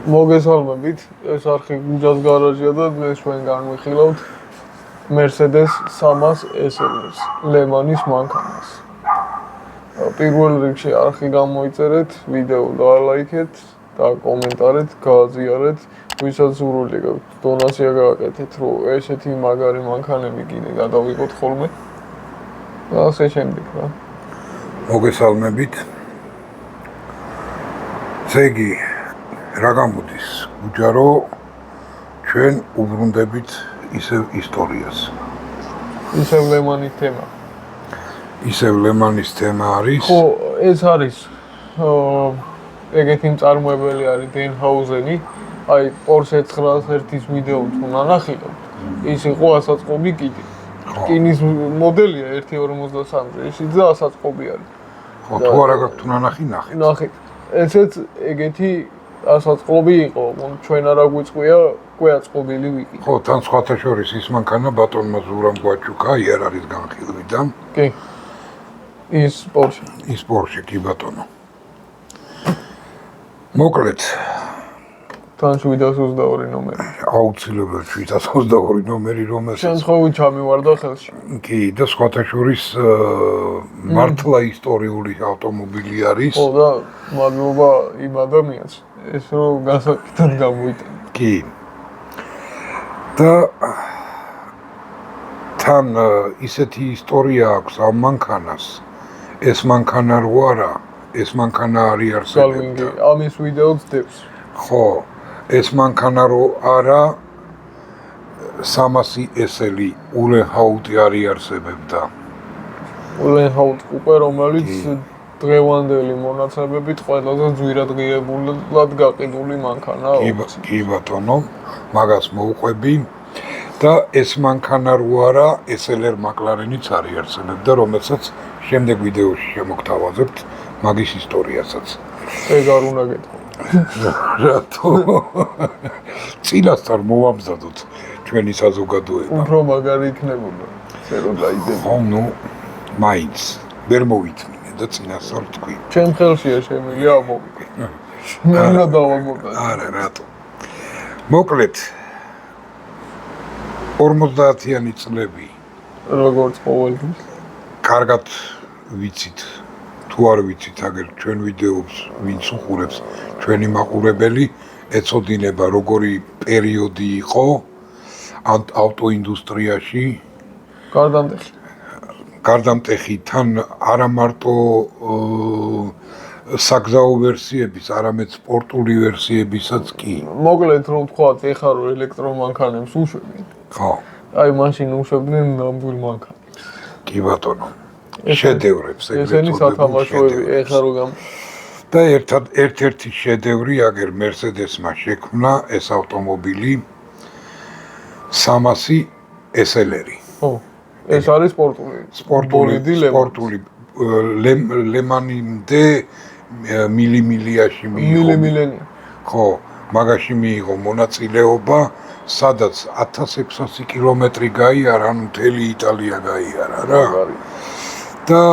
მოგესალმებით, ეს არხი გუჯას გარაჟია და დღეს ჩვენ განვიხილავთ Mercedes 300 SLS ლემანის მანქანას. პირველ რიგში არხი გამოიწერეთ, ვიდეო დაალაიქეთ და კომენტარით გააზიარეთ, ვისაც სურვილი გაქვთ დონაცია გააკეთეთ, რომ ესეთი მაგარი მანქანები კიდე გადავიღოთ ხოლმე. და ასე შემდეგ რა. მოგესალმებით. ზეგი რა გამოდის? უჯარო ჩვენ უბრუნდებით ისევ ისტორიას. ისევ ლემანის თემა. ისევ ლემანის თემა არის. ხო, ეს არის ეგეთი მწარმოებელი არის დენჰაუზენი. აი Porsche 911-ის ვიდეო თუ ნანახილობთ, ის იყო ასაწყობი კიდე. რკინის მოდელია 1.53-ზე, ისიც და ასაწყობი არის. ხო, თუ არა გაქვთ ნანახი, ნახეთ. ნახეთ. ესეც ეგეთი ასაწყობი იყო, ჩვენ არა გვიწყვია, გვეაწყობილი ვიყიდით. ხო, თან სხვათა შორის ის მანქანა ბატონმა ზურამ გვაჩუკა იარაღის განხილვიდან. კი. ის Porsche. ის Porsche კი ბატონო. მოკლედ თან 722 ნომერი. აუცილებლად 722 ნომერი, რომელსაც შემთხვევით ჩამივარდა ხელში. კი, და სხვათა შორის მართლა ისტორიული ავტომობილი არის. ხო და მადლობა იმ ადამიანს, ეს რომ გასაკეთად გამოიტანა. კი. და თან ისეთი ისტორია აქვს ამ მანქანას. ეს მანქანა რო არა, ეს მანქანა არის არსებობდა. ამის ვიდეოც დევს. ხო, ეს მანქანა რო არა 300 SL ულენჰაუტი არის არსებობდა. ულენჰაუტ კუპე, რომელიც დღევანდელი მონაცემებით ყველაზე ძვირადღირებულად გაყიდული მანქანაა. კი ბატონო, მაგას მოუყვები. და ეს მანქანა რო არა, SLR McLaren-იც არის არსებობდა, რომელსაც შემდეგ ვიდეოში შემოგთავაზებთ მაგის ისტორიასაც. ეგ არ უნდა გეტყვი. რატო? წინასწარ მოვამზადოთ ჩვენი საზოგადოება. უფრო მაგარი იქნებოდა. ესე რომ დაიდება. ხო, ნუ მაინც ვერ მოვითმინე და წინასწარ თქვი. ჩემ ხელშია შემიძლია ამოვიკე. მე უნდა დავამოყო. არა, რატო? მოკლედ 50-იანი წლები. როგორც ყოველთვის. კარგად ვიცით. თუ არ ვიცით, აგერ ჩვენ ვიდეოს ვინც უყურებს, ჩვენი მაყურებელი ეცოდინება როგორი პერიოდი იყო ავტოინდუსტრიაში. გარდამტეხი თან არა მარტო საგზაო ვერსიების, არამედ სპორტული ვერსიებისაც კი. მოკლედ რომ ვთქვათ, ეხლა რომ ელექტრომანქანებს უშვებენ. ხო. აი მაშინ უშვებდნენ ნამდვილ მანქანებს. კი ბატონო. შედევრებს ესენი სათამაშოები ეხლა რო გამ და ერთ-ერთი შედევრი აგერ Mercedes-მა შექმნა ეს ავტომობილი 300 SLR. ხო. ეს არის სპორტული ლემანამდე მილიმილიაში მიიღო. მილენია. ხო, მაგაში მიიღო მონაწილეობა, სადაც 1600 კილომეტრი გაიარა, ანუ მთელი იტალია გაიარა რა. და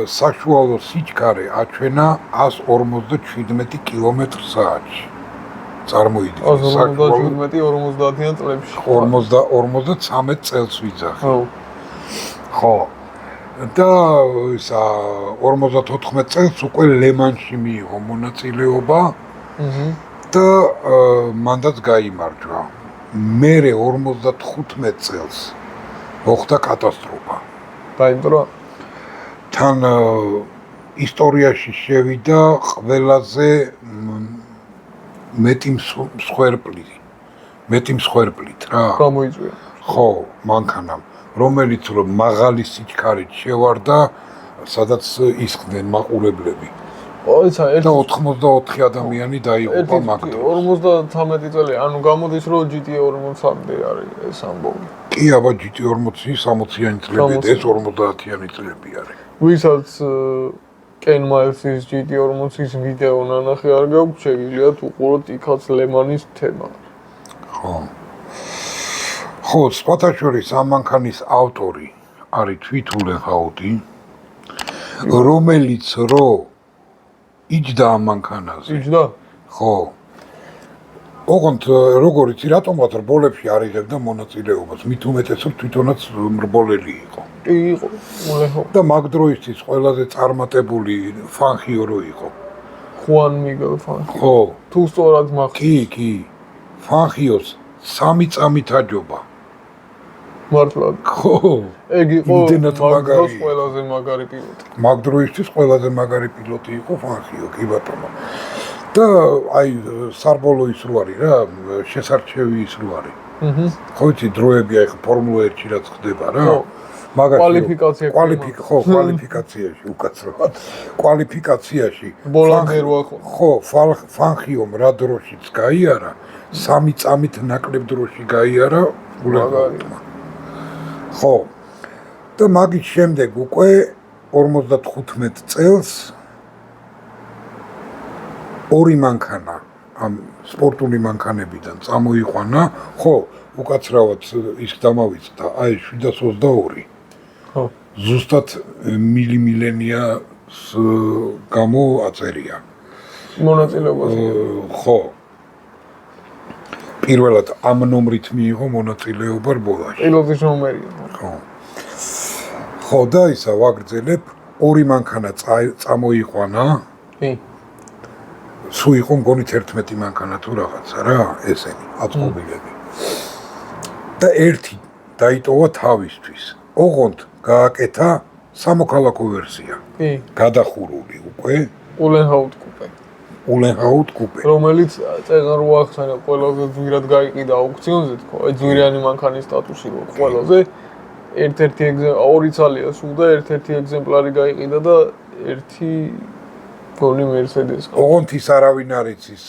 საშუალო სიჩქარე აჩვენა 157 კმ/სთ. წარმოიდგინე, 157-50-იან წლებში. 53 წელს ვიძახი. ხო. და ისა 54 წელს უკვე ლემანში მიიღო მონაწილეობა. და მანდაც გაიმარჯვა. მერე 55 წელს მოხდა კატასტროფა. დაიმტრა. თან ისტორიაში შევიდა ყველაზე მეტი მსხვერპლით რა. გამოიწვია. ხო, მანქანამ, რომელიც რომ მაღალი სიჩქარით შევარდა, სადაც ისხდნენ მაყურებლები. ოიცა 84 ადამიანი დაიღუპა მაგდროს. 53 წელი, ანუ გამოდის რომ GTA 40-მდე არის ეს ამბავი. კი, აბა GTA 40 60-იანი წლები და ეს 50-იანი წლები არის. ვისაც Ken Miles-ის GTA 40-ის ვიდეო ნანახი არ გაქვთ, შეგიძლიათ უყუროთ იქაც ლემანის თემა. ხო. ხო, სხვათა შორის ამ მანქანის ავტორი არის თვით ულენჰაუტი, რომელიც იჯდა ამ მანქანაზე. იჯდა? ხო. ოღონდ როგორ იცი რატომღაც რბოლებში არ იღებდა მონაწილეობას, მით უმეტესად თვითონაც მრბოლელი იყო. კი იყო, ულენჰაუტი. და მაგ დროისთვის ყველაზე წარმატებული ფანხიო რო იყო. ხუან მიგელ ფანხიო. ხო. თუ სწორად მახსოვს. კი. ფანხიოს 3 წამით აჯობა. მართლა. ხო. ეგ იყო იმდენად მაგარი. ყველაზე მაგარი პილოტი. მაგ დროისთვის ყველაზე მაგარი პილოტი იყო ფანხიო, კი ბატონო. და აი სარბოლო ის რო არის რა, შესარჩევი ის რო არის. ხო იცი დროები აი ფორმულა 1-ში რაც ხდება რა. მაგაში კვალიფიკაციაში უკაცრავად. კვალიფიკაციაში ბოლომდე რო ახო. ხო, ფანხიომ რა დროშიც გაიარა, 3 წამით ნაკლებ დროში გაიარა ულენჰაუტმა. ხო. და მაგის შემდეგ უკვე 55 წელს ორი მანქანა ამ სპორტული მანქანებიდან წამოიყვანა, ხო, უკაცრავად ის დამავიწყდა აი 722. ხო. ზუსტად მილენიას გამო აწერია. მონაწილეობას. ხო. პირველად ამ ნომრით მიიღო მონაწილეობა რბოლაში. პილოტის ნომერია. ხო. ხო და ისა ვაგრძელებ, ორი მანქანა წამოიყვანა. კი. სულ იყო მგონი 11 მანქანა თუ რაღაცა რა, ესენი აწყობილები. და ერთი დაიტოვა თავისთვის. ოღონდ გააკეთა სამოქალაქო ვერსია. კი. გადახურული უკვე ულენჰაუტ კუპე. ულენჰაუტ კუპე. რომელიც წეგან რო ახსენა ყველაზე ძვირად გაიყიდა აუქციონზე თქო, აი ძვირიანი მანქანის სტატუსი რო ყველაზე ერთ-ერთი ორი ცალია სულ და ერთ-ერთი ეგზემპლარი გაიყიდა და ერთი გონი მერსედეს. ოღონდ ის არავინ არ იცის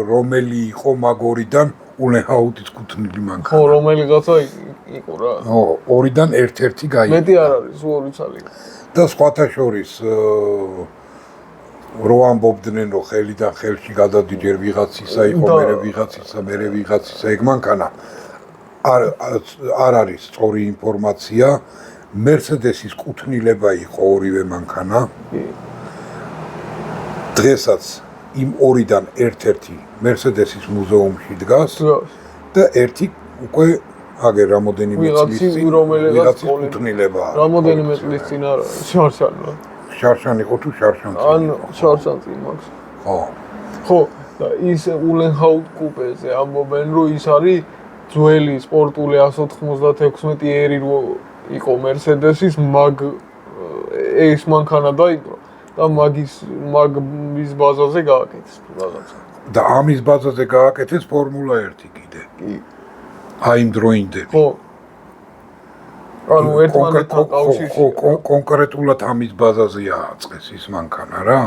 რომელი იყო მაგორიდან ულენჰაუტის კუთვნილი მანქანა. ხო, რომელიღაცა იყო რა. ხო, ორიდან ერთ-ერთი გაიყიდა. მეტი არ არის, სულ ორი ცალია. და სხვათა შორის რო ამბობდნენ რომ ხელიდან ხელში გადადიჯერ ვიღაცისა იყო, მერე ვიღაცისა, მერე ვიღაცისა ეგ მანქანა არ არის სწორი ინფორმაცია. მერსედესის კუთვნილება იყო ორივე მანქანა. დღესაც იმ ორიდან ერთ-ერთი მერსედესის მუზეუმში დგას და ერთი უკვე აგერ რამოდენიმე წლის წინ ვიღაცის კუთვნილებაა. რამოდენიმე წლის წინ არა, შარშანი. შარშანი იყო თუ შარშანი? ან შარშანი წინ მაქვს. ხო. ხო, და ის ულენჰაუტ კუპეზე ამბობენ რომ ის არის ძველი სპორტული 196 ერი რო იყო მერსედესის მაგ ეს მანქანა დაიწყო და მაგის ბაზაზე გააკეთეს რაღაცა. და ამის ბაზაზე გააკეთეს ფორმულა 1 კიდე. კი. აი იმ დროინდელი. ხო. ანუ ერთმანეთთან კავშირში. ხო, კონკრეტულად ამის ბაზაზე ააწყეს ის მანქანა რა.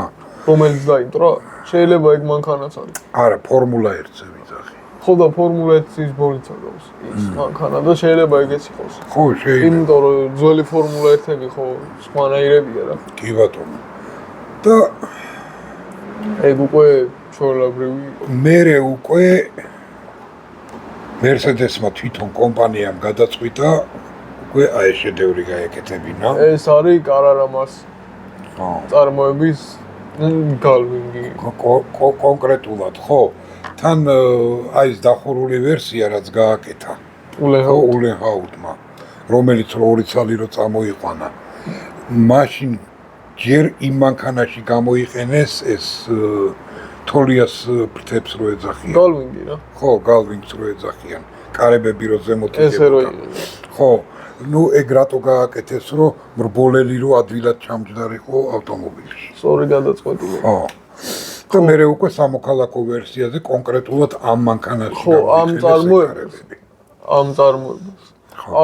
რომელიც დაიწყო? შეიძლება ეგ მანქანაც არის. არა, ფორმულა 1-ზე ვიძახი. ხო და ფორმულა 1-ის ბოლიცადავს ის მანქანა და შეიძლება ეგეც იყოს. ხო, შეიძლება. იმიტომ რომ ძველი ფორმულა 1-ები ხო სხვანაირებია რა. კი ბატონო. და ეგ უკვე ჩვეულებრივი მერე უკვე მერსედესმა თვითონ კომპანიამ გადაწყვიტა უკვე აი შედევრი გაეკეთებინა. ეს არის კარარამას წარმოების გალვინგი. კონკრეტულად ხო. თან აი ეს დახურული ვერსია რაც გააკეთა ულენჰაუტმა, რომელიც ორი ცალი რო წამოიყვანა. მაშინ ჯერ იმ მანქანაში გამოიყენეს ეს თოლიას ფრთებს რო ეძახიან. გალვინგი რა. ხო, გალვინგს რო ეძახიან. კარებები რო ზემოთ ესე რო ხო, ნუ ეგ რატო გააკეთეს, რომ მრბოლელი რო ადვილად ჩამჯდარიყო ავტომობილში. სწორი გადაწყვეტილი. ხო. და მერე უკვე სამოქალაქო ვერსიაზე კონკრეტულად ამ მანქანაში ხო, ამ წარმოებას.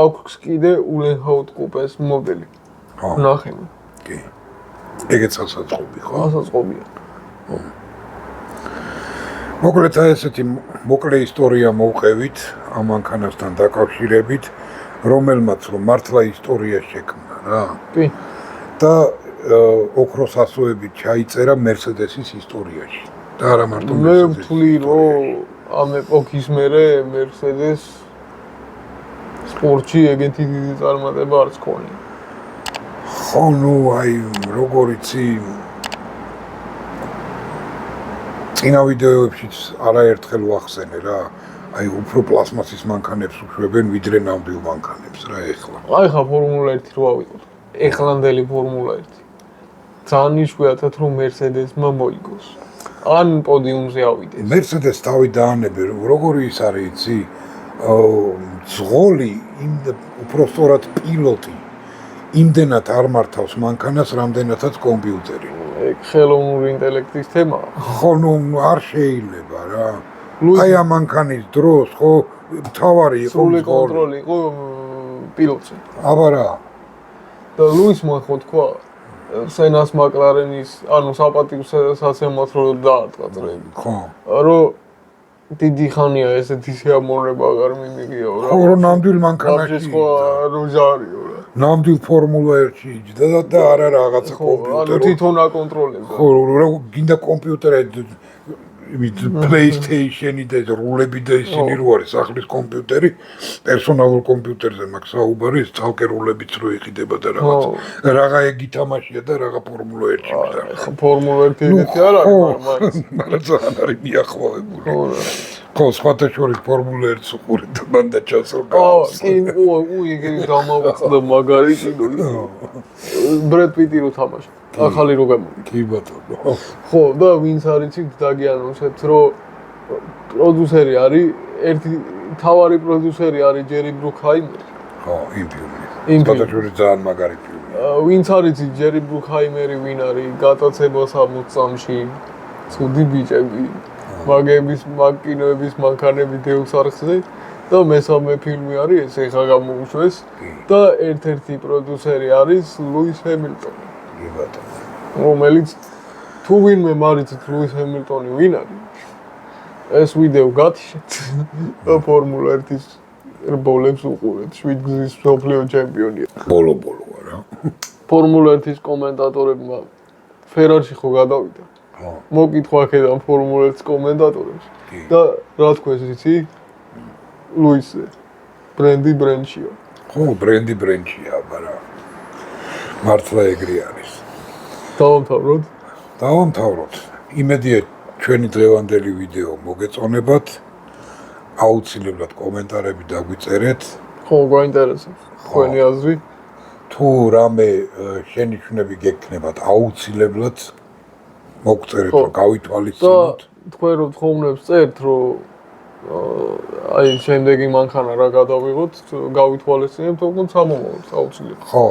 აქვს კიდე ულენჰაუტ კუპეს მოდელი. ხო. ნახე. კი. ეგეც ასაწყობი, ხო? ასაწყობია. მოკლედ ესეთი მოკლე ისტორია მოვყევით ამ მანქანასთან დაკავშირებით, რომელმაც რომ მართლა ისტორია შექმნა რა. კი. და ოქროს ასოებით ჩაიწერა მერსედესის ისტორიაში. და არა მარტო მე ვთვლი რომ ამ ეპოქის მერე მერსედეს სპორტში ეგეთი დიდი წარმატება არც ქონია. ხო, ნუ აი როგორ იცი წინა ვიდეოებშიც არაერთხელ ვახსენე რა. აი უფრო პლასმასის მანქანებს უშვებენ ვიდრე ნამდვილ მანქანებს რა ეხლა. აი ხა ფორმულა 1 რო ავიღოთ. ეხლანდელი ფორმულა 1. ძალიან იშვიათად რომ მერსედესმა მოიგოს. ან პოდიუმზე ავიდეს. მერსედეს თავი დაანებე, როგორი ის არის იცი? ძღოლი, უფრო სწორად პილოტი იმდენად არ მართავს მანქანას, რამდენადაც კომპიუტერი. ეგ ხელოვნური ინტელექტის თემაა. ხო, ნუ არ შეიძლება რა. აი ამ მანქანის დროს ხო თავარი იყო სრული კონტროლი იყო პილოტზე. აბა რა. და ლუისმა ხო თქვა სენას მაკლარენის, ანუ საპატიო საცემოთ რო დაარტყა წრეები. ხო. რომ დიდი ხანია ესეთი შეამორება აღარ მიმიღიაო რა. ხო, რომ ნამდვილ მანქანაში ხო, რო ჟარიო რა. ნამდვილ ფორმულა 1-ში იჯდა და არა რაღაცა კომპიუტერი. ანუ თვითონ აკონტროლებდა. ხო, რა გინდა კომპიუტერი PlayStation-ი და რულები და ისინი რო არის სახლის კომპიუტერი, პერსონალურ კომპიუტერზე მაქვს საუბარი, ეს ცალკე რულებიც რო იყიდება და რაღაც. რაღა ეგი თამაშია და რაღა ფორმულა 1-ში და. ხო, ფორმულა 1 ეგეთი არ არის, მაგრამ ძალიან არის მიახლოებული. ხო, სხვათა შორის ფორმულა 1-ს უყურე და მან და ჩასწორდა. კი, ეგეთი გამოვაწყდა მაგარი კიდო. ბრედ პიტი რო თამაშობს. ახალი რო გამოიცა. კი ბატონო. ხო, და ვინც არის იქ დაგიანონსებთ, რომ პროდიუსერი არის, ერთი თავარი პროდიუსერი არის ჯერი ბრუკჰაიმერი. ხო, იმ ფილმი. სხვათა შორის ძალიან მაგარი ფილმი. ვინც არის იქ ჯერი ბრუკჰაიმერი, ვინ არის გატაცება 60 წამში, ცუდი ბიჭები, მაგების, კინოების მანქანები დევს არხზე და მესამე ფილმი არის ეს ეხა გამოუშვეს და ერთ-ერთი პროდიუსერი არის ლუის ჰემილტონი. კი ბატონო. რომელიც თუ ვინმე მარიცით ლუის ჰემილტონი ვინ არის ეს ვიდეო გათიშეთ და ფორმულა 1-ის რბოლებს უყურეთ 7 გზის მსოფლიო ჩემპიონია ბოლო-ბოლოა რა ფორმულა 1-ის კომენტატორებმა ფერარში ხო გადავიდა ხო მოკითხვა აქედან ფორმულა 1-ის კომენტატორებს და რა თქვეს იცი ლუისზე ბრენდშია ხო ბრენდშია აბარა მართლა ეგრე არის დავამთავროთ. იმედია ჩვენი დღევანდელი ვიდეო მოგეწონებათ. აუცილებლად კომენტარები დაგვიწერეთ. ხო, გვაინტერესებს. თქვენი აზრი. თუ რამე შენიშვნები გექნებათ, აუცილებლად მოგწერეთ, რომ გავითვალისწინოთ. თქვენ რომ თხოვნებს წერთ, რომ აი შემდეგი მანქანა რა გადავიღოთ, გავითვალისწინებთ, თქო სამომავლოდ აუცილებლად. ხო.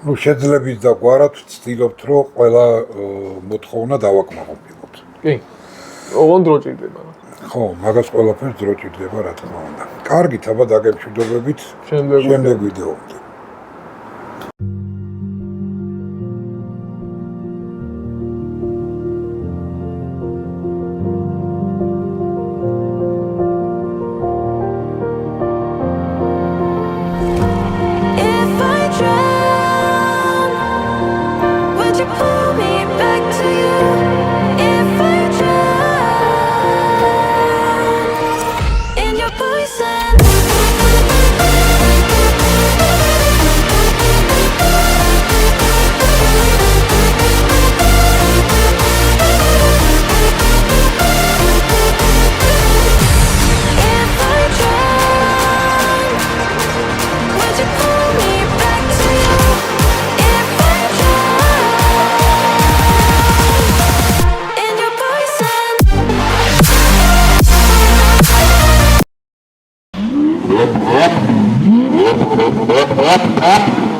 ნუ შეძლებით და გვარად ვცდილობთ, რომ ყველა მოთხოვნა დავაკმაყოფილოთ. კი. ოღონდ დრო ჭირდება. ხო, მაგას ყველაფერს დრო ჭირდება, რა თქმა უნდა. კარგით, აბა დაგემშვიდობებით შემდეგ ვიდეომდე. What?